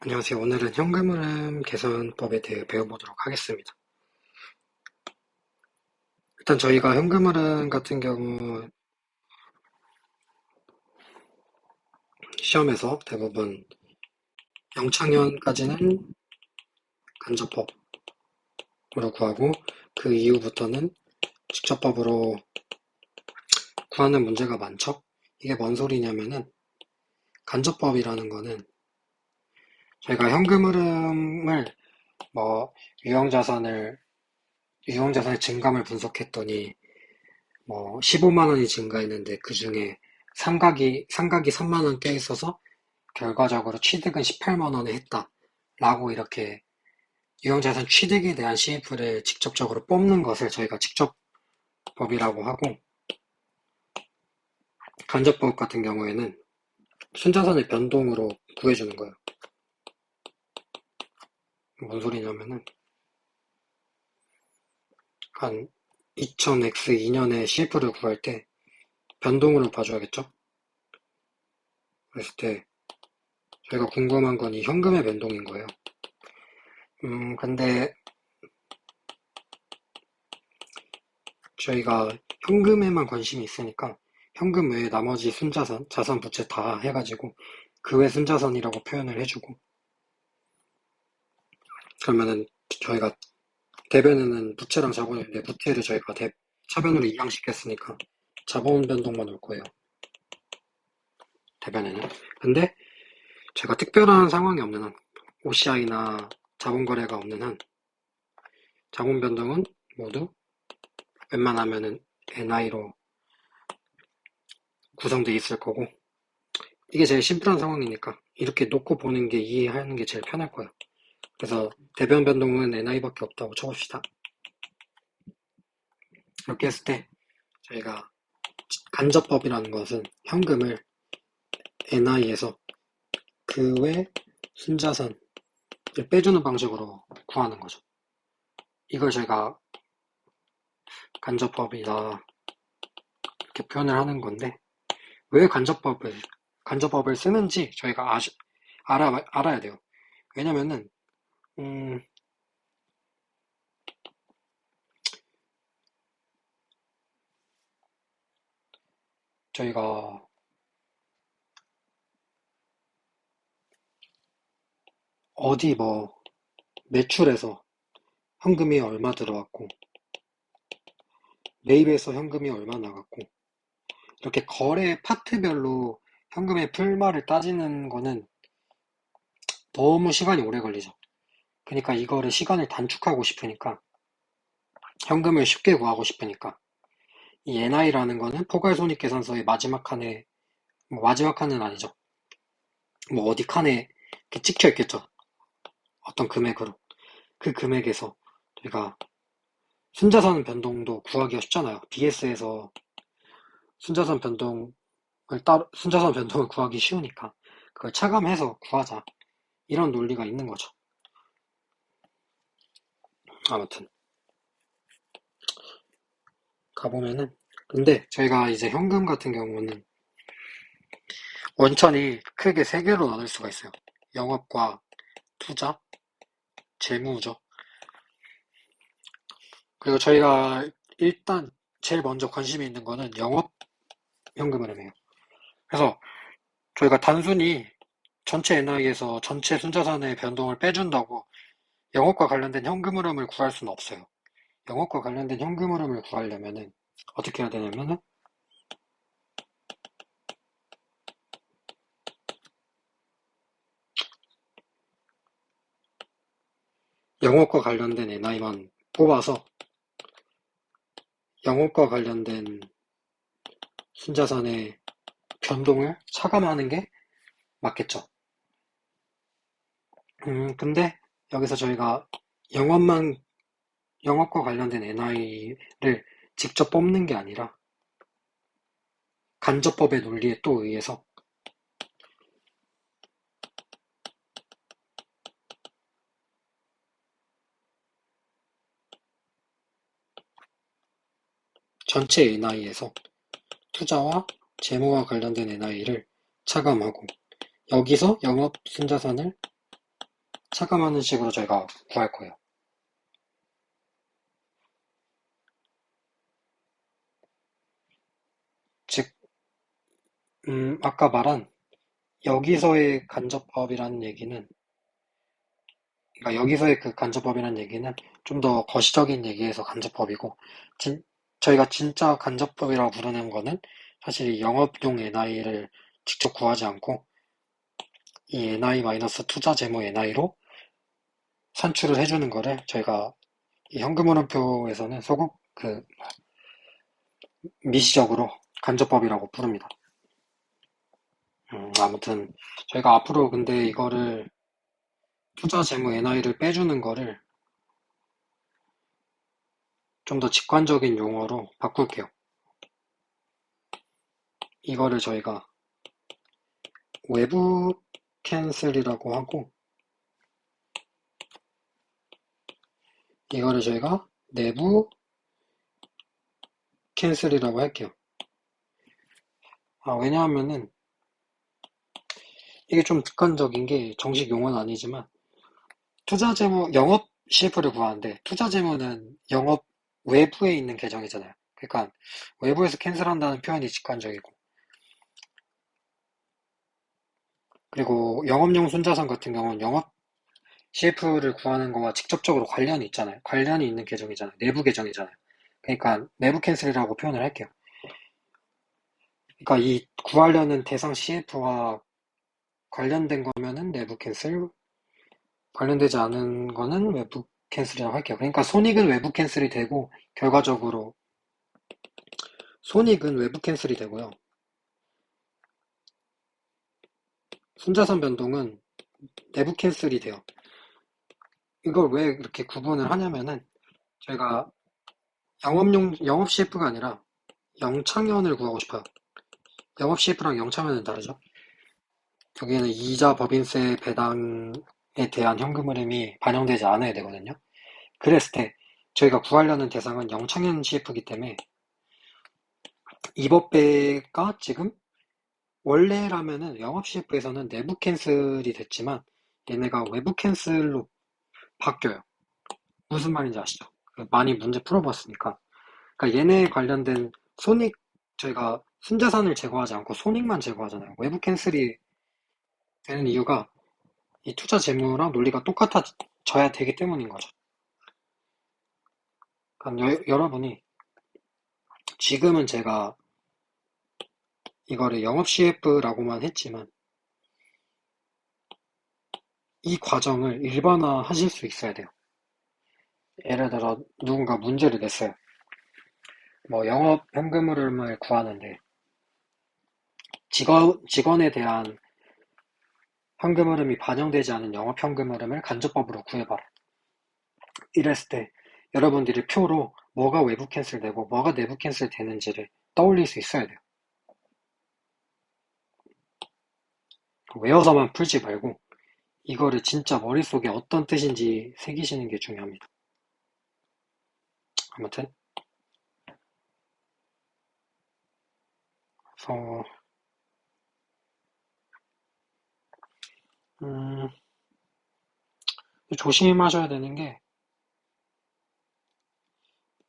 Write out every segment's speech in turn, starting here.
안녕하세요. 오늘은 현금흐름 개선법에 대해 배워보도록 하겠습니다. 일단 저희가 현금흐름 같은 경우 시험에서 대부분 영창현까지는 간접법으로 구하고 그 이후부터는 직접법으로 구하는 문제가 많죠. 이게 뭔 소리냐면은 간접법이라는 거는 저희가 현금흐름을 뭐 유형자산의 증감을 분석했더니 뭐 15만 원이 증가했는데 그 중에 상각이 3만 원 껴있어서 결과적으로 취득은 18만 원에 했다. 라고 이렇게 유형자산 취득에 대한 CF를 직접적으로 뽑는 것을 저희가 직접법이라고 하고, 간접법 같은 경우에는 순자산의 변동으로 구해주는 거예요. 뭔 소리냐면은 한 2000X2년에 CF를 구할 때 변동으로 봐줘야겠죠? 그랬을 때 저희가 궁금한 건 이 현금의 변동인 거예요. 근데 저희가 현금에만 관심이 있으니까 현금 외에 나머지 순자산, 자산, 부채 다 해가지고 그 외 순자산이라고 표현을 해주고, 그러면은 저희가 대변에는 부채랑 자본이 있는데 부채를 저희가 차변으로 이양시켰으니까 자본 변동만 올 거예요. 대변에는. 근데 제가 특별한 상황이 없는 한, OCI나 자본 거래가 없는 한 자본 변동은 모두 웬만하면은 NI로 구성돼 있을 거고, 이게 제일 심플한 상황이니까 이렇게 놓고 보는 게 이해하는 게 제일 편할 거예요. 그래서 대변 변동은 NI밖에 없다고 쳐봅시다. 이렇게 했을 때 저희가 간접법이라는 것은 현금을 NI에서 그 외 순자산을 빼주는 방식으로 구하는 거죠. 이걸 저희가 간접법이다 이렇게 표현을 하는 건데, 왜 간접법을 쓰는지 저희가 알아야 돼요. 왜냐면은 음, 저희가 어디 뭐 매출에서 현금이 얼마 들어왔고 매입에서 현금이 얼마 나갔고 이렇게 거래 파트별로 현금의 풀말을 따지는 거는 너무 시간이 오래 걸리죠. 그러니까 이거를 시간을 단축하고 싶으니까, 현금을 쉽게 구하고 싶으니까 이 NI라는 거는 포괄손익계산서의 마지막 칸에, 뭐 마지막 칸은 아니죠. 뭐 어디 칸에 이렇게 찍혀 있겠죠. 어떤 금액으로. 그 금액에서 저희가 순자산 변동도 구하기가 쉽잖아요. BS에서 순자산 변동을 순자산 변동을 구하기 쉬우니까 그걸 차감해서 구하자. 이런 논리가 있는 거죠. 아무튼 가보면은, 근데 저희가 이제 현금 같은 경우는 원천이 크게 세 개로 나눌 수가 있어요. 영업과 투자, 재무죠. 그리고 저희가 일단 제일 먼저 관심이 있는 거는 영업 현금 흐름이에요. 그래서 저희가 단순히 전체 NI에서 전체 순자산의 변동을 빼준다고 영업과 관련된 현금 흐름을 구할 수는 없어요. 영업과 관련된 현금 흐름을 구하려면은 어떻게 해야 되냐면은, 영업과 관련된 NI만 뽑아서 영업과 관련된 순자산의 변동을 차감하는 게 맞겠죠. 근데 여기서 저희가 영업만, 영업과 관련된 NI를 직접 뽑는 게 아니라 간접법의 논리에 또 의해서 전체 NI에서 투자와 재무와 관련된 NI를 차감하고 여기서 영업 순자산을 차감하는 식으로 저희가 구할 거예요. 즉, 아까 말한 여기서의 간접법이라는 얘기는, 그러니까 여기서의 그 간접법이라는 얘기는 좀 더 거시적인 얘기에서 간접법이고, 진, 저희가 진짜 간접법이라고 부르는 거는 사실 이 영업용 NI를 직접 구하지 않고 이 NI-투자 재무 NI로 산출을 해주는 거를 저희가 이 현금흐름표에서는 소급 미시적으로 간접법이라고 부릅니다. 아무튼 저희가 앞으로 근데 이거를 투자 재무 NI를 빼주는 거를 좀 더 직관적인 용어로 바꿀게요. 이거를 저희가 외부 캔슬이라고 하고, 이거를 저희가 내부 캔슬이라고 할게요. 왜냐하면은 이게 좀 직관적인 게 정식 용어는 아니지만 투자 재무 영업 CF를 구하는데 투자 재무는 영업 외부에 있는 계정이잖아요. 그러니까 외부에서 캔슬한다는 표현이 직관적이고, 그리고 영업용 순자산 같은 경우는 영업 CF를 구하는 거와 직접적으로 관련이 있잖아요. 관련이 있는 계정이잖아요. 내부 계정이잖아요. 그러니까 내부 캔슬이라고 표현을 할게요. 그러니까 이 구하려는 대상 CF와 관련된 거면은 내부 캔슬, 관련되지 않은 거는 외부 캔슬이라고 할게요. 그러니까 손익은 외부 캔슬이 되고, 결과적으로 손익은 외부 캔슬이 되고요. 순자산 변동은 내부 캔슬이 돼요. 이걸 왜 이렇게 구분을 하냐면은 저희가 영업 CF가 아니라 영창현을 구하고 싶어요. 영업 CF랑 영창현은 다르죠. 여기에는 이자 법인세 배당에 대한 현금 흐름이 반영되지 않아야 되거든요. 그랬을 때 저희가 구하려는 대상은 영창현 CF이기 때문에 이 법배가 지금 원래라면은 영업 CF에서는 내부 캔슬이 됐지만 얘네가 외부 캔슬로 바뀌어요. 무슨 말인지 아시죠? 많이 문제 풀어봤으니까. 그러니까 얘네 관련된 손익, 저희가 순자산을 제거하지 않고 손익만 제거하잖아요. 외부 캔슬이 되는 이유가 이 투자 재무랑 논리가 똑같아져야 되기 때문인 거죠. 그러니까 여러분이 지금은 제가 이거를 영업 CF라고만 했지만 이 과정을 일반화 하실 수 있어야 돼요. 예를 들어 누군가 문제를 냈어요. 뭐 영업 현금 흐름을 구하는데 직원에 대한 현금 흐름이 반영되지 않은 영업 현금 흐름을 간접법으로 구해봐라. 이랬을 때 여러분들이 표로 뭐가 외부 캔슬되고 뭐가 내부 캔슬 되는지를 떠올릴 수 있어야 돼요. 외워서만 풀지 말고 이거를 진짜 머릿속에 어떤 뜻인지 새기시는 게 중요합니다. 아무튼 그래서 음, 조심하셔야 되는 게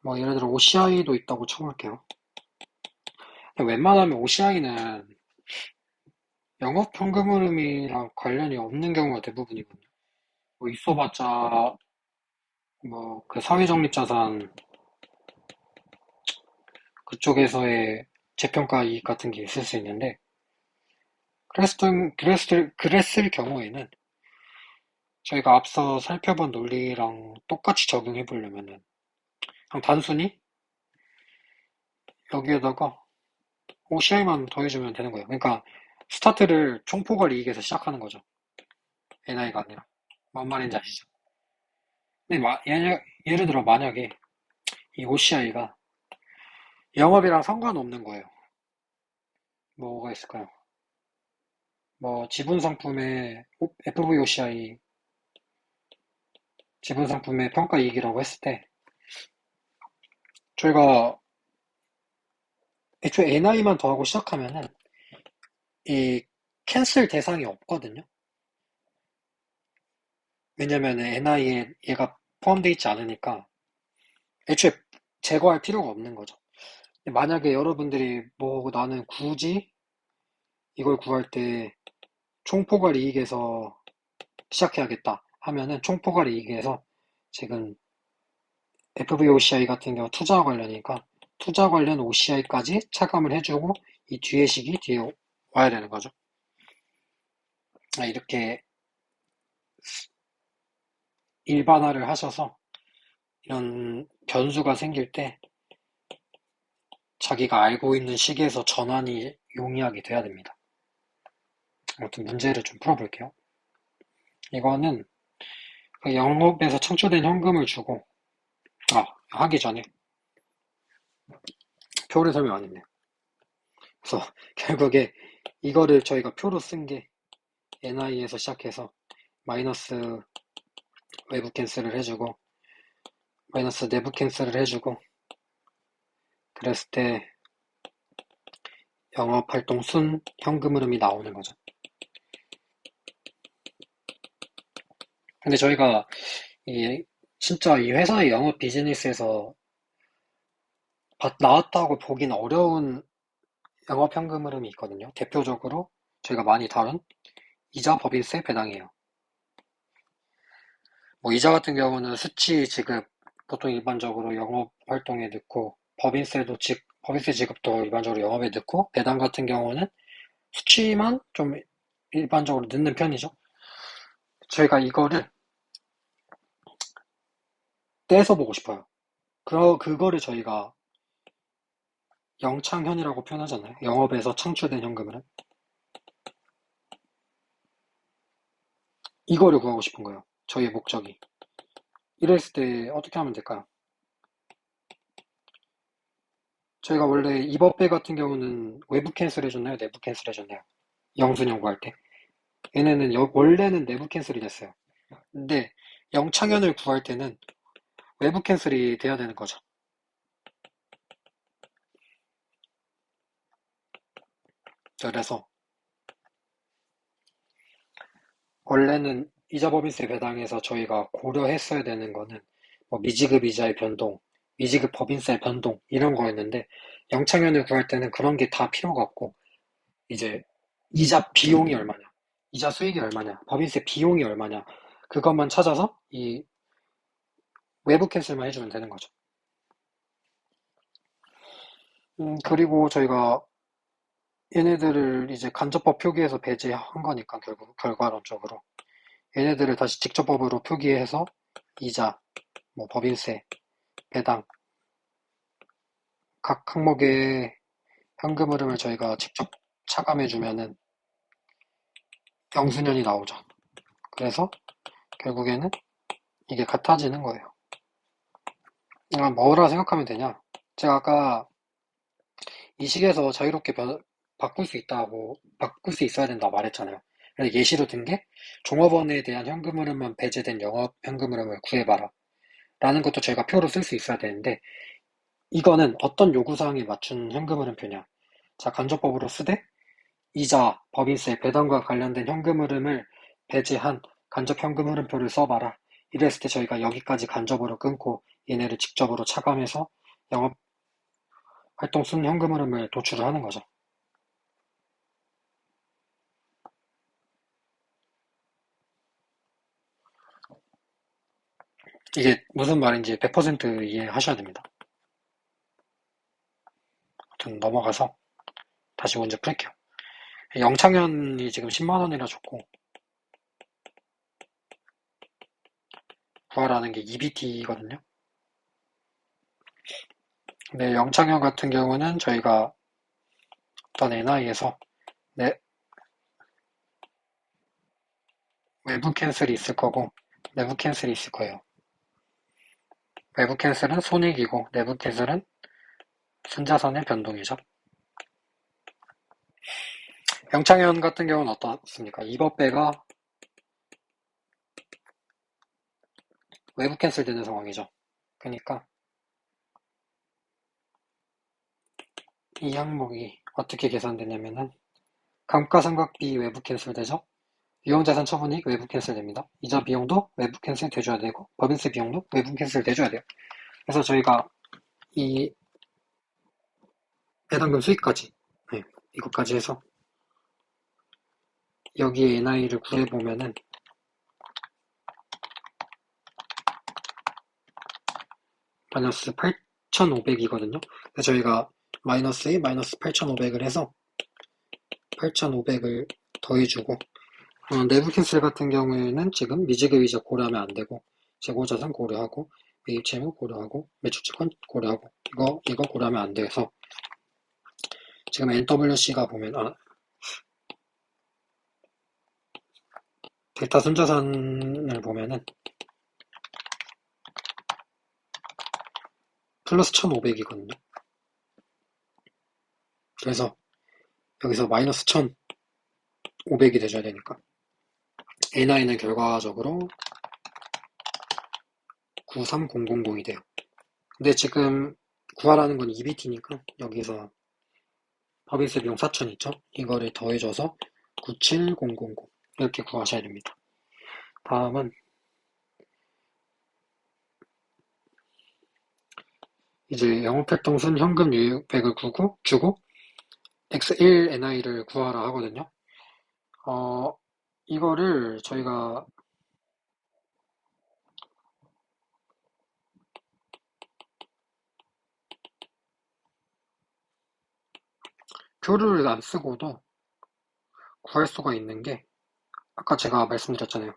뭐 예를 들어 OCI도 있다고 쳐볼게요. 웬만하면 OCI는 영업 현금 흐름이랑 관련이 없는 경우가 대부분이거든요. 뭐 있어봤자 뭐 그 사회적립자산 그쪽에서의 재평가 이익 같은 게 있을 수 있는데 그랬을 경우에는 저희가 앞서 살펴본 논리랑 똑같이 적용해 보려면은 그냥 단순히 여기에다가 OCI만 더해주면 되는 거예요. 그러니까 스타트를 총포괄 이익에서 시작하는 거죠. NI가 아니라. 뭔 말인지 아시죠? 근데 예를 들어 만약에 이 OCI가 영업이랑 상관없는 거예요. 뭐가 있을까요? 뭐 지분 상품의 FVOCI 지분 상품의 평가 이익이라고 했을 때 저희가 애초에 NI만 더하고 시작하면은 이 캔슬 대상이 없거든요. 왜냐면 NI에 얘가 포함되어 있지 않으니까 애초에 제거할 필요가 없는 거죠. 만약에 여러분들이 뭐 나는 굳이 이걸 구할 때 총포괄 이익에서 시작해야겠다 하면은 총포괄 이익에서 지금 FVOCI 같은 경우 투자와 관련이니까 투자 관련 OCI까지 차감을 해주고 이 뒤에 식이 뒤에 와야 되는 거죠. 이렇게 일반화를 하셔서 이런 변수가 생길 때 자기가 알고 있는 식에서 전환이 용이하게 돼야 됩니다. 아무튼 문제를 좀 풀어볼게요. 이거는 그 영업에서 창출된 현금을 주고, 하기 전에 표를 설명 안 했네요. 그래서 결국에 이거를 저희가 표로 쓴 게 NI에서 시작해서 마이너스 외부 캔슬을 해주고 마이너스 내부 캔슬을 해주고 그랬을 때 영업활동 순 현금 흐름이 나오는 거죠. 근데 저희가 진짜 이 회사의 영업 비즈니스에서 나왔다고 보기는 어려운 영업 현금 흐름이 있거든요. 대표적으로 저희가 많이 다룬 이자 법인세 배당이에요. 뭐 이자 같은 경우는 수치 지급 보통 일반적으로 영업 활동에 넣고 법인세 지급도 일반적으로 영업에 넣고 배당 같은 경우는 수치만 좀 일반적으로 넣는 편이죠. 저희가 이거를 떼서 보고 싶어요. 그거를 저희가 영창현이라고 표현하잖아요. 영업에서 창출된 현금을. 이거를 구하고 싶은 거예요. 저희의 목적이. 이랬을 때 어떻게 하면 될까요? 저희가 원래 이버페 같은 경우는 외부 캔슬 해줬나요? 내부 캔슬 해줬나요? 영순형 구할 때. 얘네는 원래는 내부 캔슬이 됐어요. 근데 영창현을 구할 때는 외부 캔슬이 돼야 되는 거죠. 그래서 원래는 이자 법인세 배당에서 저희가 고려했어야 되는 거는 뭐 미지급 이자의 변동, 미지급 법인세 변동 이런 거였는데 영창현을 구할 때는 그런 게 다 필요가 없고 이제 이자 비용이 얼마냐, 이자 수익이 얼마냐, 법인세 비용이 얼마냐 그것만 찾아서 이 외부 캔슬만 해주면 되는 거죠. 그리고 저희가 얘네들을 이제 간접법 표기해서 배제한 거니까 결과론적으로 얘네들을 다시 직접법으로 표기해서 이자, 뭐 법인세, 배당 각 항목의 현금 흐름을 저희가 직접 차감해주면은 영수년이 나오죠. 그래서 결국에는 이게 같아지는 거예요. 뭐라 생각하면 되냐? 제가 아까 이 식에서 자유롭게 바꿀 수 있어야 된다고 말했잖아요. 그래서 예시로 든 게 종업원에 대한 현금 흐름만 배제된 영업 현금 흐름을 구해봐라. 라는 것도 저희가 표로 쓸 수 있어야 되는데 이거는 어떤 요구사항에 맞춘 현금 흐름표냐. 자, 간접법으로 쓰되 이자, 법인세, 배당과 관련된 현금 흐름을 배제한 간접 현금 흐름표를 써봐라. 이랬을 때 저희가 여기까지 간접으로 끊고 얘네를 직접으로 차감해서 영업 활동 순 현금 흐름을 도출을 하는 거죠. 이게 무슨 말인지 100% 이해하셔야 됩니다. 아무튼 넘어가서 다시 문제 풀게요. 영창현이 지금 10만 원이라 줬고 구하라는 게 EBT거든요. 근데 영창현 같은 경우는 저희가 어떤 NI에서 외부 캔슬이 있을 거고 내부 캔슬이 있을 거예요. 외부 캔슬은 손익이고 내부 캔슬은 순자산의 변동이죠. 영창현 같은 경우는 어떻습니까? 이버배가 외부 캔슬 되는 상황이죠. 그러니까 이 항목이 어떻게 계산되냐면은 감가상각비 외부 캔슬 되죠? 유형자산 처분이익 외부 캔슬됩니다. 이자 비용도 외부 캔슬 돼줘야 되고 법인세 비용도 외부 캔슬 돼줘야 돼요. 그래서 저희가 이 배당금 수익까지 네, 이것까지 해서 여기에 NI를 구해보면은 마이너스 8,500이거든요. 그래서 저희가 마이너스 2, 마이너스 8,500을 해서 8,500을 더해주고 내부 캔슬 같은 경우에는 지금 미지급 이자 고려하면 안 되고 재고자산 고려하고 매입 채무 고려하고 매출채권 고려하고 이거 고려하면 안 돼서 지금 NWC가 보면 델타 순자산을 보면은 플러스 1,500이거든요. 그래서 여기서 마이너스 1,500이 돼줘야 되니까 NI는 결과적으로 93000이 돼요. 근데 지금 구하라는 건 EBT니까 여기서 법인세 비용 4,000 있죠? 이거를 더해줘서 97000 이렇게 구하셔야 됩니다. 다음은 이제 영업활동 순 현금 유입액을 주고 X1 NI를 구하라 하거든요. 이거를 저희가 표를 안 쓰고도 구할 수가 있는 게 아까 제가 말씀드렸잖아요.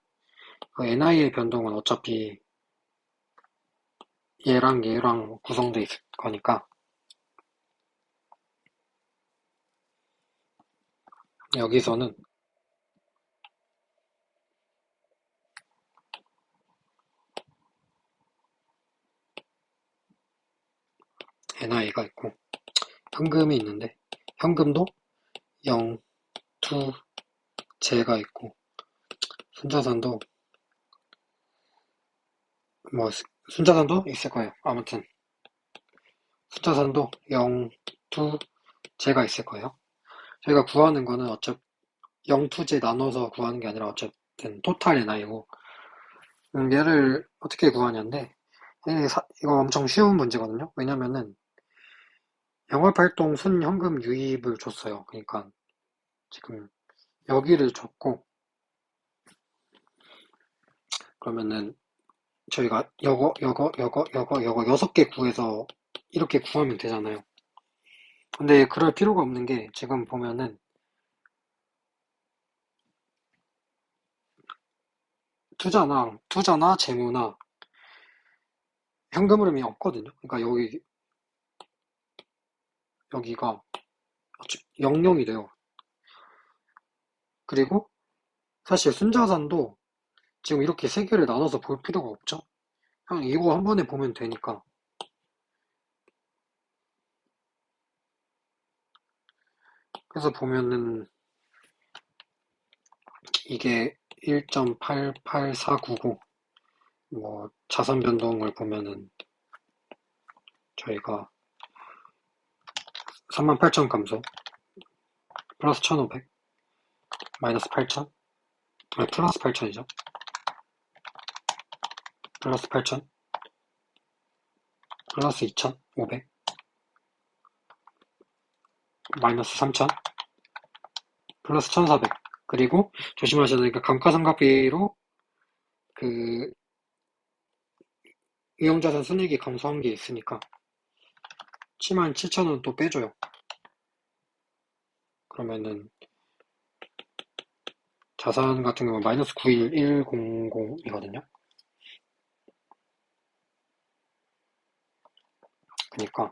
그 NI의 변동은 어차피 얘랑 구성돼 있을 거니까 여기서는 NI가 있고 현금이 있는데 현금도 0, 2, 제가 있고 순자산도 뭐 순자산도 있을 거예요. 아무튼 순자산도 0, 2, 제가 있을 거예요. 저희가 구하는 거는 어차피 0, 2제 나눠서 구하는 게 아니라 어쨌든 토탈 NI고 얘를 어떻게 구하냐인데 이거 엄청 쉬운 문제거든요. 왜냐면은 영업활동 순현금 유입을 줬어요. 그러니까 지금 여기를 줬고 그러면은 저희가 요거 6개 구해서 이렇게 구하면 되잖아요. 근데 그럴 필요가 없는 게 지금 보면은 투자나 재무나 현금 흐름이 없거든요. 그러니까 여기가 00이 돼요. 그리고 사실 순자산도 지금 이렇게 세 개를 나눠서 볼 필요가 없죠. 그냥 이거 한 번에 보면 되니까. 그래서 보면은 이게 1.88499 뭐 자산 변동을 보면은 저희가 38,000 감소 플러스 1,500 마이너스 8,000 아니 플러스 8,000이죠. 플러스 8,000 플러스 2,500 마이너스 3,000 플러스 1,400 그리고 조심하셔야 되니까 감가상각비로 그 유형자산 순이익이 감소한 게 있으니까 77,000원 또 빼줘요. 그러면은 자산 같은 경우는 마이너스 91100이거든요. 그러니까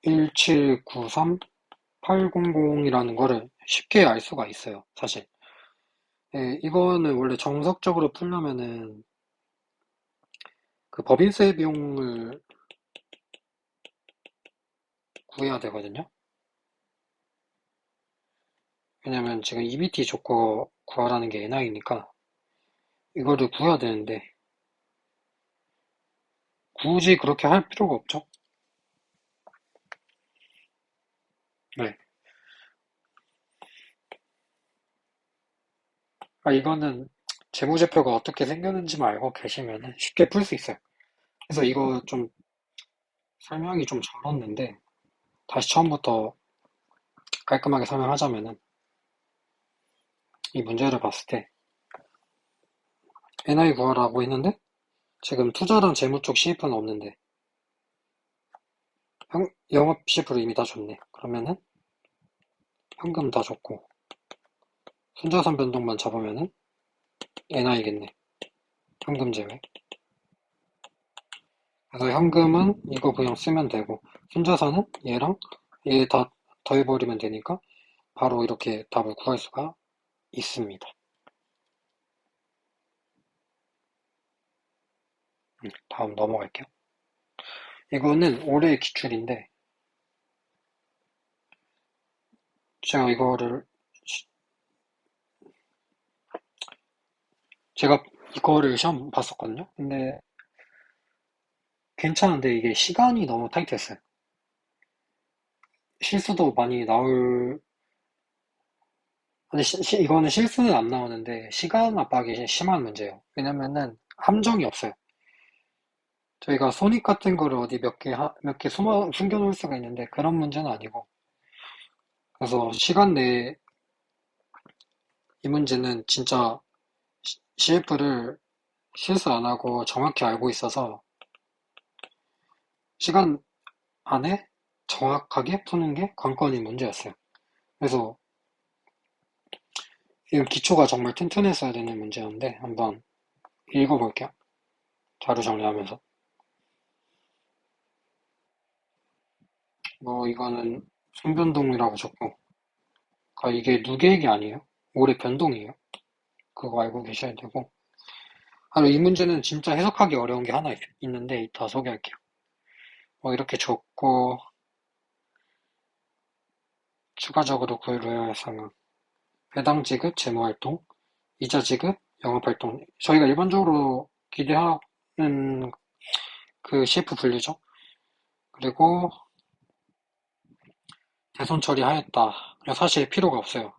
1793800이라는 거를 쉽게 알 수가 있어요, 사실. 예, 이거는 원래 정석적으로 풀려면은 그 법인세 비용을 구해야 되거든요. 왜냐면 지금 EBT 조건 구하라는 게 NI니까 이거를 구해야 되는데 굳이 그렇게 할 필요가 없죠. 네. 이거는 재무제표가 어떻게 생겼는지만 알고 계시면 쉽게 풀 수 있어요. 그래서 이거 좀 설명이 좀 잘었는데 다시 처음부터 깔끔하게 설명하자면은 이 문제를 봤을 때 NI 구하라고 했는데 지금 투자랑 재무 쪽 CF는 없는데 영업 CF를 이미 다 줬네. 그러면은 현금 다 줬고 순자산 변동만 잡으면은 NI겠네. 현금 제외. 그래서 현금은 이거 그냥 쓰면 되고 순자산은 얘랑 얘 다 더해버리면 되니까 바로 이렇게 답을 구할 수가 있습니다. 다음 넘어갈게요. 이거는 올해의 기출인데 제가 제가 이거를 시험 봤었거든요. 근데 괜찮은데 이게 시간이 너무 타이트했어요. 실수도 많이 나올, 근데 이거는 실수는 안 나오는데 시간 압박이 심한 문제예요. 왜냐면은 함정이 없어요. 저희가 손익 같은 거를 어디 몇 개 숨겨놓을 수가 있는데 그런 문제는 아니고. 그래서 시간 내에 이 문제는 진짜 CF를 실수 안 하고 정확히 알고 있어서 시간 안에 정확하게 푸는 게 관건인 문제였어요. 그래서 이 기초가 정말 튼튼했어야 되는 문제였는데 한번 읽어볼게요. 자료 정리하면서. 뭐 이거는 손변동이라고 적고 이게 누계획이 아니에요. 올해 변동이에요. 그거 알고 계셔야 되고 이 문제는 진짜 해석하기 어려운 게 하나 있는데 이따 소개할게요. 뭐 이렇게 적고 추가적으로 구해줘야 할 상황 배당 지급 재무활동 이자 지급 영업활동 저희가 일반적으로 기대하는 그 CF 분류죠. 그리고 대손 처리하였다. 사실 필요가 없어요.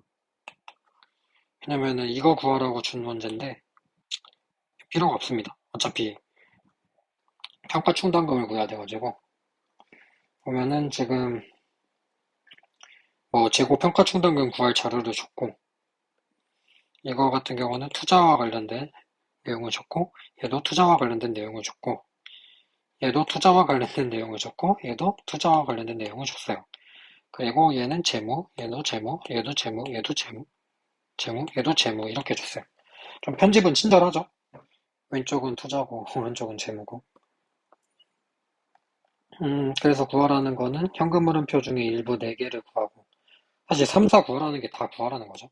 왜냐면은 이거 구하라고 준 문제인데 필요가 없습니다. 어차피 평가 충당금을 구해야 돼가지고 보면은 지금 뭐 재고 평가 충당금 구할 자료를 줬고 이거 같은 경우는 투자와 관련된 내용을 줬고 얘도 투자와 관련된 내용을 줬고 얘도 투자와 관련된 내용을 줬고 얘도 투자와 관련된 내용을 줬어요. 그리고 얘는 재무, 얘도 재무, 얘도 재무, 얘도 재무, 재무, 얘도 재무 이렇게 줬어요. 좀 편집은 친절하죠? 왼쪽은 투자고 오른쪽은 재무고 그래서 구하라는 거는 현금 흐름표 중에 일부 4개를 구하고 사실 3, 4 구하라는 게 다 구하라는 거죠.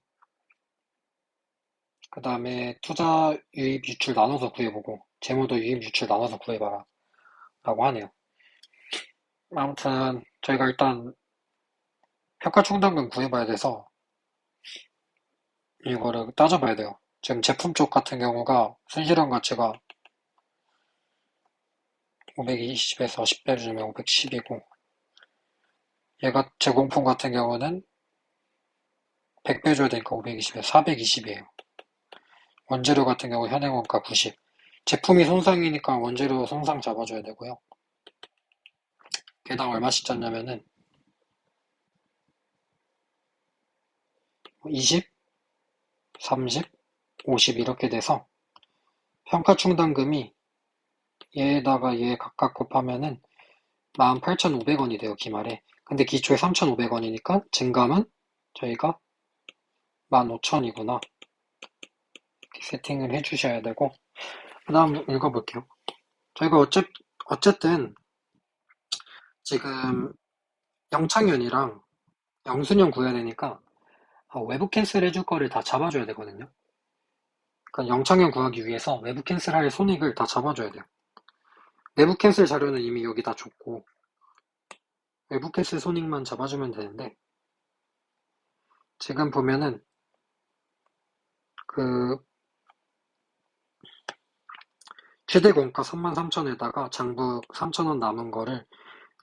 그 다음에 투자 유입 유출 나눠서 구해보고 재무도 유입 유출 나눠서 구해봐라 라고 하네요. 아무튼 저희가 일단 평가충당금 구해봐야 돼서 이거를 따져봐야 돼요. 지금 제품 쪽 같은 경우가 순실현 가치가 520에서 10배 주면 510이고 얘가 제공품 같은 경우는 100배 줘야 되니까 520에 420이에요. 원재료 같은 경우 현행원가 90. 제품이 손상이니까 원재료 손상 잡아줘야 되고요. 개당 얼마씩 짰냐면은 20, 30, 50 이렇게 돼서 평가 충당금이 얘에다가 얘 각각 곱하면은 18,500원이 돼요, 기말에. 근데 기초에 3,500원이니까 증감은 저희가 15,000이구나. 이렇게 세팅을 해주셔야 되고 그 다음 읽어볼게요. 저희가 어쨌든 지금 영창현이랑 영순형 구해야 되니까 외부 캔슬 해줄 거를 다 잡아줘야 되거든요. 그러니까 영창현 구하기 위해서 외부 캔슬할 손익을 다 잡아줘야 돼요. 내부 캔슬 자료는 이미 여기 다 줬고 외부 캔슬 손익만 잡아주면 되는데 지금 보면은 그 최대 공가 33,000원에다가 장부 3,000원 남은 거를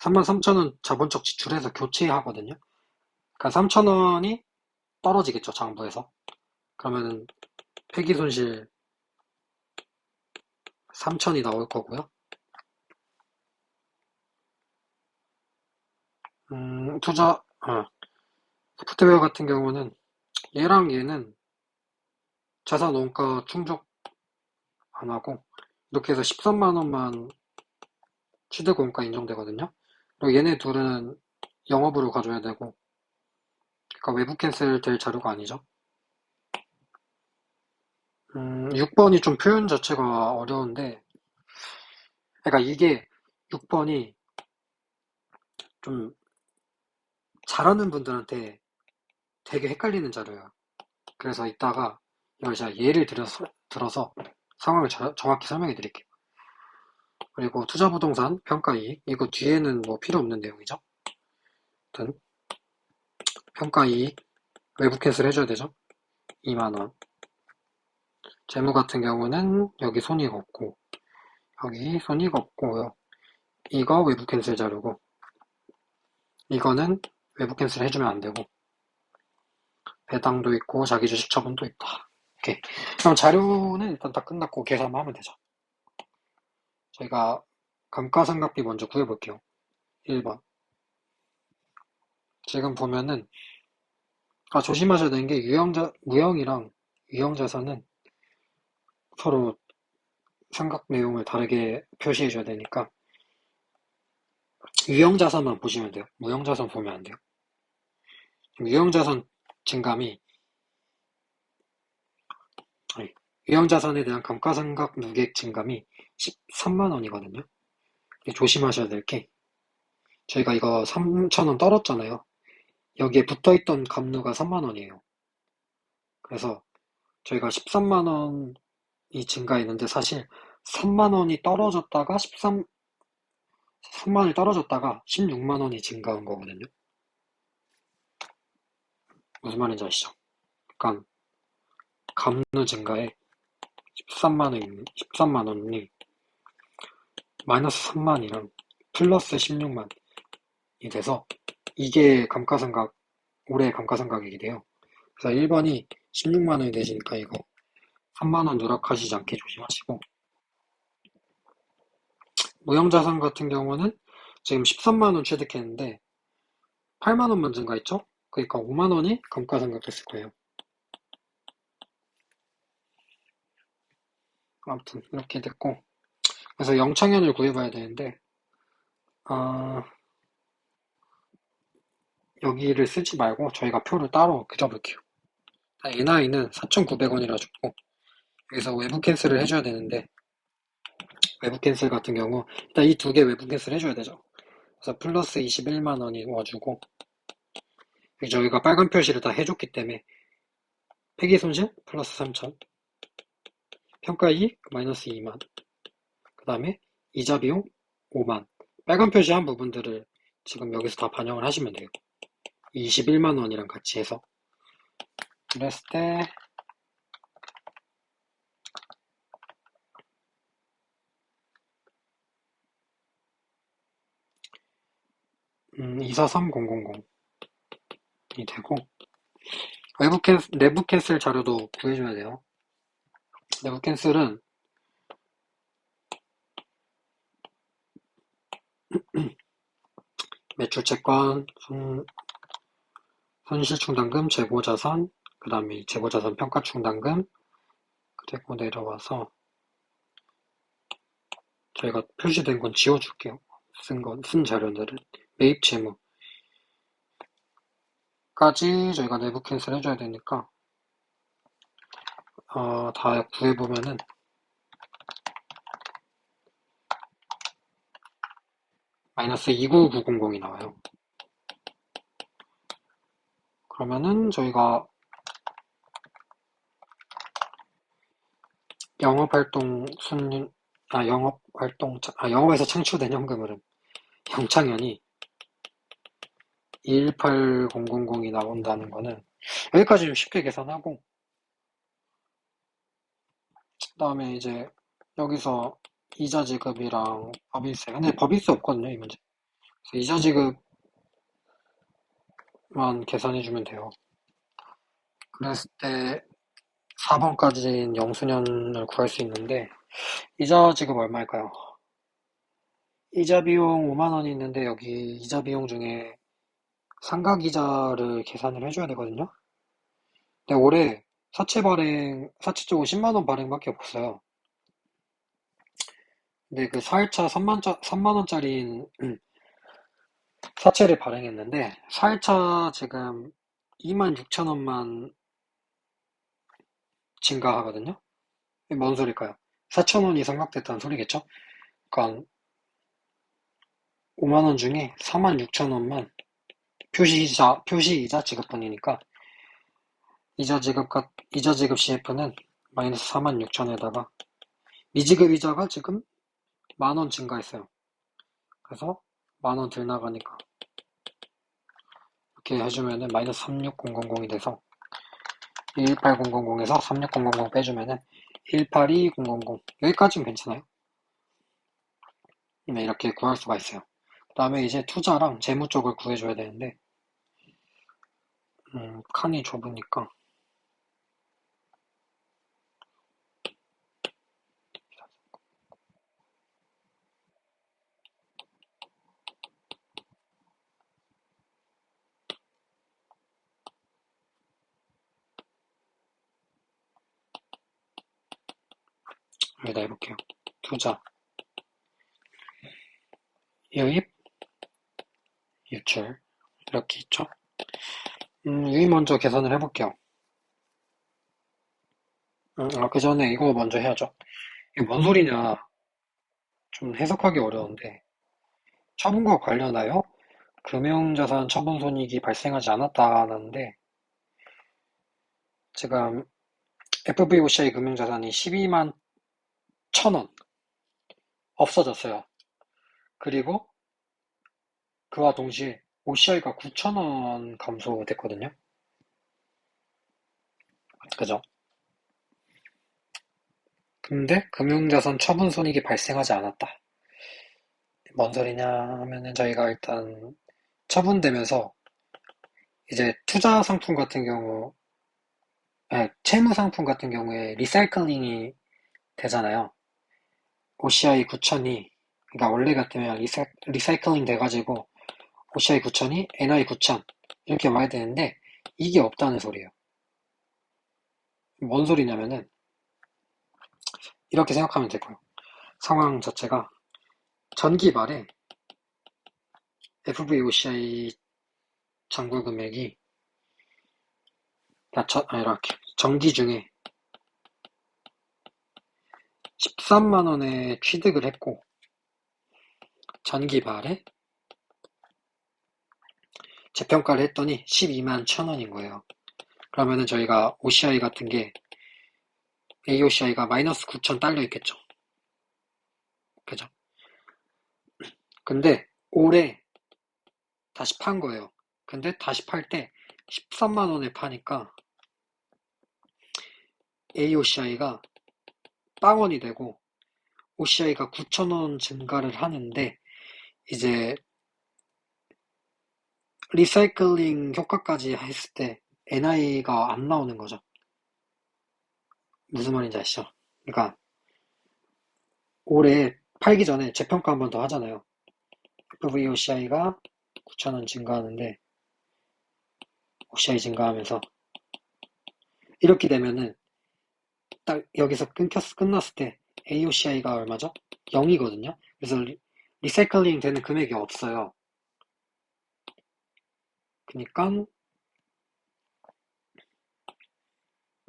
33,000원 자본적 지출해서 교체하거든요. 그러니까 3,000원이 떨어지겠죠, 장부에서. 그러면은 폐기손실 3천이 나올 거고요. 소프트웨어 같은 경우는 얘랑 얘는 자산 원가 충족 안 하고 이렇게 해서 13만 원만 취득 원가 인정되거든요. 그리고 얘네 둘은 영업으로 가져야 되고, 그러니까 외부 캔슬 될 자료가 아니죠. 6번이 좀 표현 자체가 어려운데, 그러니까 이게 6번이 좀 잘하는 분들한테 되게 헷갈리는 자료예요. 그래서 이따가 이걸 제가 예를 들어서 상황을 정확히 설명해 드릴게요. 그리고 투자부동산 평가이익, 이거 뒤에는 뭐 필요 없는 내용이죠. 아무튼 평가이익 외부 캔슬 해줘야 되죠. 2만 원. 재무 같은 경우는 여기 손익 없고 여기 손익 없고요. 이거 외부 캔슬 자료고 이거는 외부 캔슬 해주면 안 되고 배당도 있고 자기 주식 처분도 있다. 오케이. 그럼 자료는 일단 다 끝났고 계산만 하면 되죠. 저희가 감가상각비 먼저 구해볼게요. 1번. 지금 보면은 조심하셔야 되는 게 무형이랑 유형자산은 서로 상각 내용을 다르게 표시해줘야 되니까 유형자산만 보시면 돼요. 무형자산 보면 안 돼요. 유형자산 증감이 유형자산에 대한 감가상각 누객 증감이 13만 원이거든요. 조심하셔야 될 게 저희가 이거 3,000원 떨었잖아요. 여기에 붙어있던 감누가 3만 원이에요. 그래서 저희가 13만 원이 증가했는데 사실 3만 원이 떨어졌다가 3만 원이 떨어졌다가 16만 원이 증가한 거거든요. 무슨 말인지 아시죠? 그러니까 감누 증가에 13만 원이 마이너스 3만이랑 플러스 16만이 돼서 이게 올해 감가상각액이 돼요. 그래서 1번이 16만 원이 되시니까 이거 3만 원 누락하시지 않게 조심하시고 무형자산 같은 경우는 지금 13만 원 취득했는데 8만 원만 증가했죠? 그러니까 5만 원이 감가상각됐을 거예요. 아무튼 이렇게 됐고 그래서 영창현을 구해봐야 되는데 여기를 쓰지 말고 저희가 표를 따로 그려볼게요. NI는 4,900원이라 줬고 여기서 외부 캔슬을 해줘야 되는데 외부 캔슬 같은 경우 일단 이 두 개 외부 캔슬 해줘야 되죠. 그래서 플러스 21만 원이 와주고 저희가 빨간 표시를 다 해줬기 때문에 폐기손실 플러스 3천 평가이익 마이너스 2만 그 다음에 이자 비용 5만 빨간 표시한 부분들을 지금 여기서 다 반영을 하시면 돼요. 21만 원이랑 같이 해서 그랬을 때 243000이 되고 내부 캔슬 자료도 구해줘야 돼요. 내부 캔슬은 매출채권, 손실충당금, 재고자산, 그 다음에 재고자산 평가충당금, 그리고 내려와서 저희가 표시된 건 지워줄게요. 쓴 자료들은 매입재무까지 저희가 내부 캔슬 해줘야 되니까 다 구해보면은 마이너스 29900이 나와요. 그러면은 저희가 영업에서 창출된 현금은 영창현이 218000이 나온다는 거는 여기까지 좀 쉽게 계산하고 그 다음에 이제 여기서 이자 지급이랑 법인세 근데 법인세 없거든요 이 문제. 그래서 이자 지급만 계산해주면 돼요. 그랬을 때 4번까지는 영수년을 구할 수 있는데, 이자 지급 얼마일까요? 이자 비용 5만 원이 있는데, 여기 이자 비용 중에 상각이자를 계산을 해줘야 되거든요? 근데 올해 사채 쪽은 10만 원 발행밖에 없어요. 근데 그 4일차 3만 원짜리 사채를 발행했는데, 4일차 지금 2만 6천 원만 증가하거든요? 이게 뭔 소릴까요? 4천 원이 상각됐다는 소리겠죠? 그러니까 5만 원 중에 4만 6천 원만 표시이자 지급분이니까 이자 지급 CF는 마이너스 4만 6천 원에다가 미지급 이자가 지금 만 원 증가했어요. 그래서 만 원 덜 나가니까 이렇게 해주면은 마이너스 36000이 돼서 118000에서 36000 빼주면은 182000 여기까지는 괜찮아요. 네, 이렇게 구할 수가 있어요. 그 다음에 이제 투자랑 재무 쪽을 구해줘야 되는데 칸이 좁으니까 여기다 해볼게요. 투자, 유입, 유출 이렇게 있죠. 유입 먼저 계산을 해볼게요. 그 전에 이거 먼저 해야죠. 이게 뭔 소리냐? 좀 해석하기 어려운데 처분과 관련하여 금융자산 처분 손익이 발생하지 않았다는데 지금 FVOCI 금융자산이 12만 1천 원 없어졌어요. 그리고 그와 동시에 OCI가 9천 원 감소됐거든요. 그죠? 근데 금융자산 처분 손익이 발생하지 않았다. 뭔 소리냐 하면은 저희가 일단 처분되면서 이제 투자 상품 같은 경우, 채무 상품 같은 경우에 리사이클링이 되잖아요. OCI 9천이, 그러니까 원래 같으면 리사이클링 돼가지고 OCI 9천이 NI 9천 이렇게 와야 되는데 이게 없다는 소리예요. 뭔 소리냐면은 이렇게 생각하면 될 거예요. 상황 자체가 전기 말에 FVOCI 잔고 금액이 이렇게 정기 중에 13만 원에 취득을 했고 전기 말에 재평가를 했더니 12만 1천 원인 거예요. 그러면은 저희가 OCI 같은 게 AOCI가 마이너스 9천 딸려 있겠죠. 그죠? 근데 올해 다시 판 거예요. 근데 다시 팔 때 13만 원에 파니까 AOCI가 빵원이 되고 OCI가 9천 원 증가를 하는데 이제 리사이클링 효과까지 했을 때 NI가 안 나오는 거죠. 무슨 말인지 아시죠? 그러니까 올해 팔기 전에 재평가 한 번 더 하잖아요. FVOCI가 9천 원 증가하는데 OCI 증가하면서 이렇게 되면은 딱 여기서 끝났을 때 AOCI가 얼마죠? 0이거든요. 그래서 리사이클링 되는 금액이 없어요. 그러니까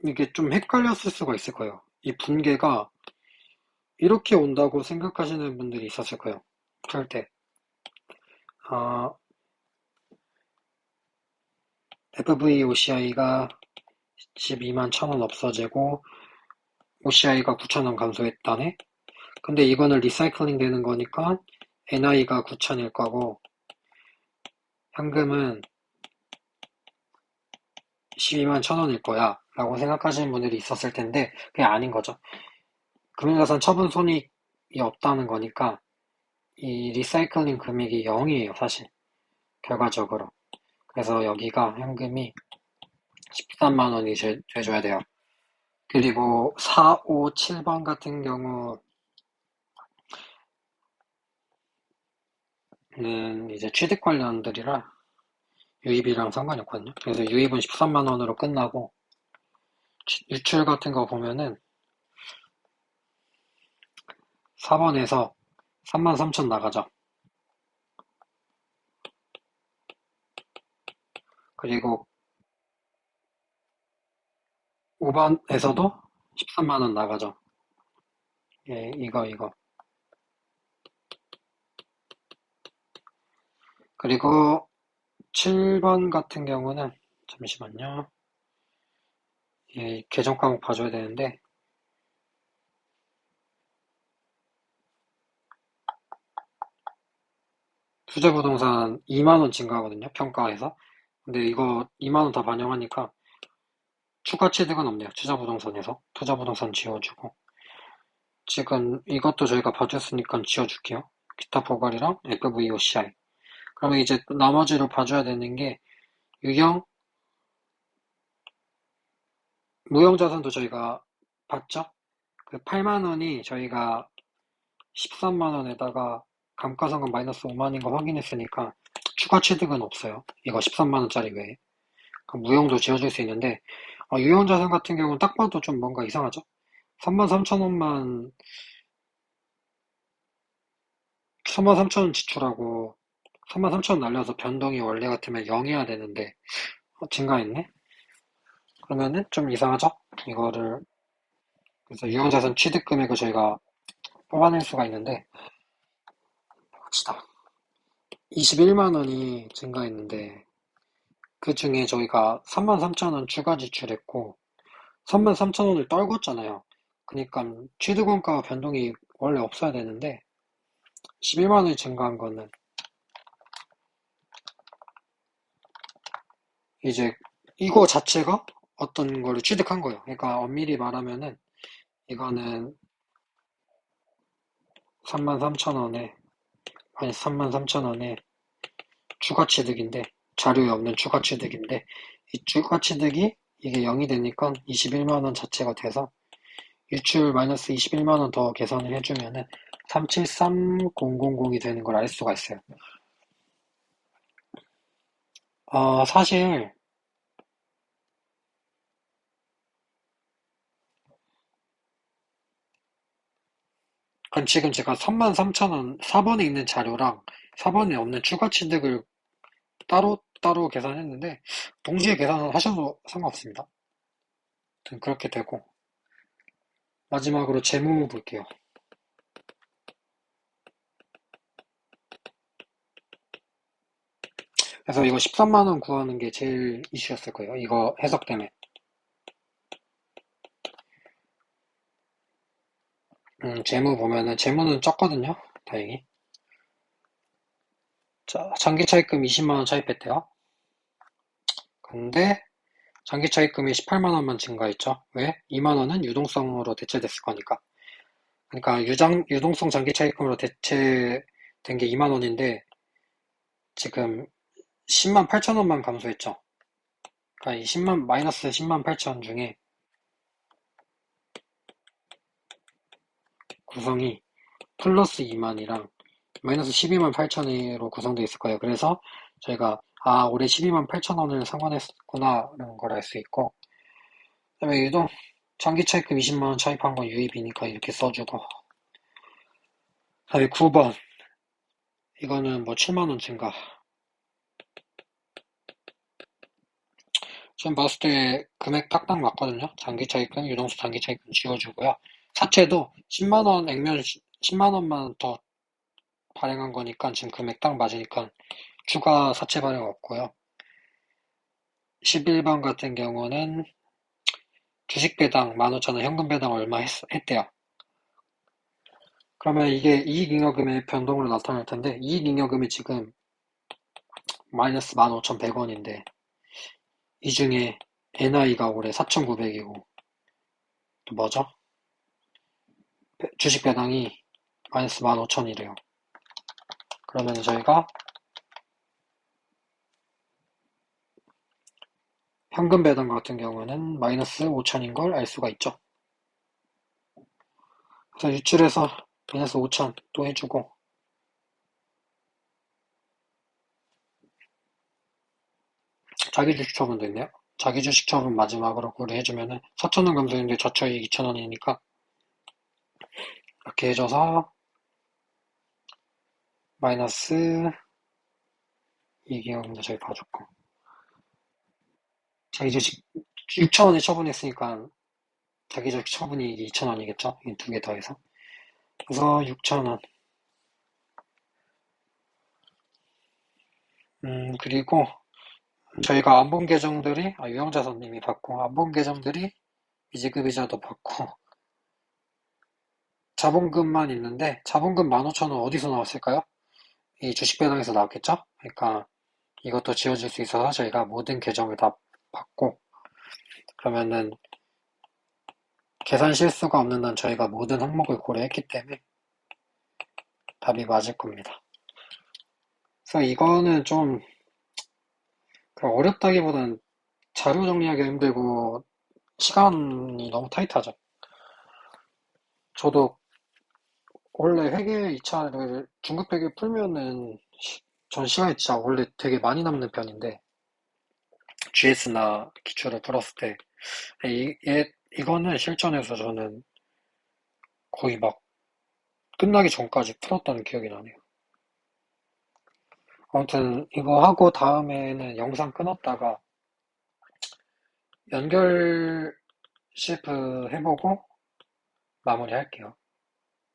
이게 좀 헷갈렸을 수가 있을 거예요. 이 분계가 이렇게 온다고 생각하시는 분들이 있었을 거예요. 할 때. FVOCI가 12만 1천 원 없어지고 OCI가 9천 원 감소했다네? 근데 이거는 리사이클링 되는 거니까 NI가 9천일 거고 현금은 12만 1천 원일 거야 라고 생각하시는 분들이 있었을 텐데 그게 아닌 거죠. 금융자산 처분 손익이 없다는 거니까 이 리사이클링 금액이 0이에요 사실 결과적으로. 그래서 여기가 현금이 13만 원이 돼줘야 돼요. 그리고 4, 5, 7번 같은 경우는 이제 취득 관련들이라 유입이랑 상관이 없거든요. 그래서 유입은 13만 원으로 끝나고 유출 같은 거 보면은 4번에서 3만 3천 나가죠. 그리고 5번에서도 13만 원 나가죠. 예, 이거. 그리고 7번 같은 경우는 잠시만요. 예, 계정 과목 봐줘야 되는데 투자부동산 2만 원 증가하거든요. 평가에서. 근데 이거 2만 원 다 반영하니까 추가 취득은 없네요. 투자부동산에서. 투자부동산 지워주고. 지금 이것도 저희가 봐줬으니까 지워줄게요. 기타 포괄이랑 FVOCI. 그러면 이제 나머지로 봐줘야 되는 게 유형, 무형자산도 저희가 봤죠? 그 8만 원이 저희가 13만 원에다가 감가상각 마이너스 5만 원인 거 확인했으니까 추가 취득은 없어요. 이거 13만 원짜리 외에. 그럼 무형도 지어줄 수 있는데 유형자산 같은 경우는 딱 봐도 좀 뭔가 이상하죠? 3만 3천 원만 3만 3천 원 지출하고 3만 3천 원 날려서 변동이 원래 같으면 0이어야 되는데 증가했네? 그러면은 좀 이상하죠? 이거를 그래서 유형자산 취득 금액을 저희가 뽑아낼 수가 있는데 봅시다. 21만 원이 증가했는데 그 중에 저희가 3만 3천 원 추가 지출했고 3만 3천 원을 떨궜잖아요. 그러니까 취득원가 변동이 원래 없어야 되는데 11만 원이 증가한 거는 이제 이거 자체가 어떤 거를 취득한 거예요. 그러니까 엄밀히 말하면은 이거는 3만 3천 원에 아니 3만 3천 원에 추가 취득인데 자료에 없는 추가 취득인데 이 추가 취득이 이게 0이 되니까 21만 원 자체가 돼서 유출 마이너스 21만 원 더 계산을 해주면은 373000이 되는 걸 알 수가 있어요. 사실 그럼 지금 제가 3만 3천 원 4번에 있는 자료랑 4번에 없는 추가 취득을 따로 계산했는데 동시에 계산을 하셔도 상관없습니다. 아무튼 그렇게 되고 마지막으로 재무 볼게요. 그래서 이거 13만 원 구하는 게 제일 이슈였을 거예요. 이거 해석 때문에. 재무 보면은 재무는 적거든요. 다행히. 자, 장기 차입금 20만 원 차입했대요. 근데 장기 차입금이 18만 원만 증가했죠. 왜? 2만 원은 유동성으로 대체됐을 거니까. 그러니까 유동성 장기 차입금으로 대체된 게 2만 원인데 지금 10만 8천 원만 감소했죠. 그러니까 이 10만 마이너스 10만 8천 중에 구성이 플러스 2만이랑 마이너스 12만 8천으로 구성되어 있을 거예요. 그래서 저희가 올해 12만 8천 원을 상환했구나라는 걸 알 수 있고 그다음에 유동 장기 차입금 20만 원 차입한 건 유입이니까 이렇게 써주고 그다음에 9번 이거는 뭐 7만 원 증가 지금 봤을 때 금액 딱딱 맞거든요. 장기 차입금, 유동수 장기 차입금 지워주고요. 사채도 10만 원 액면 10만 원만 더 발행한 거니까 지금 금액 딱 맞으니까 추가 사채 발행 없고요. 11번 같은 경우는 주식 배당 15,000원, 현금 배당 얼마 했대요. 그러면 이게 이익잉여금의 변동으로 나타날 텐데 이익잉여금이 지금 마이너스 15,100원인데 이 중에 NI가 올해 4,900이고 또 뭐죠? 주식 배당이 마이너스 15,000이래요. 그러면 저희가 현금 배당 같은 경우는 마이너스 5천인 걸 알 수가 있죠. 그래서 유출해서 마이너스 5천 또 해주고, 자기 주식 처분도 있네요. 자기 주식 처분 마지막으로 고려해주면은 4천원 감소했는데 저처이익 2천원이니까 이렇게 해줘서 마이너스 이기업인데 저희 봐줬고, 자기 주식 6천원에 처분했으니까 자기 주식 처분이 2천원이겠죠? 이 두 개 더해서. 그래서 6천원. 그리고 저희가 안 본 계정들이, 유영자선님이 받고, 안 본 계정들이 미지급이자도 받고, 자본금만 있는데, 자본금 15,000원 어디서 나왔을까요? 이 주식 배당에서 나왔겠죠? 그러니까 이것도 지워질 수 있어서 저희가 모든 계정을 다 받고, 그러면은 계산 실수가 없는 한 저희가 모든 항목을 고려했기 때문에 답이 맞을 겁니다. 그래서 이거는 좀 어렵다기보다는 자료 정리하기 힘들고 시간이 너무 타이트하죠. 저도 원래 회계 2차를 중급 회계 풀면은 전 시간이 진짜 원래 되게 많이 남는 편인데 GS나 기출을 풀었을 때 이거는 실전에서 저는 거의 막 끝나기 전까지 풀었다는 기억이 나네요. 아무튼 이거 하고 다음에는 영상 끊었다가 연결 셰프 해보고 마무리 할게요.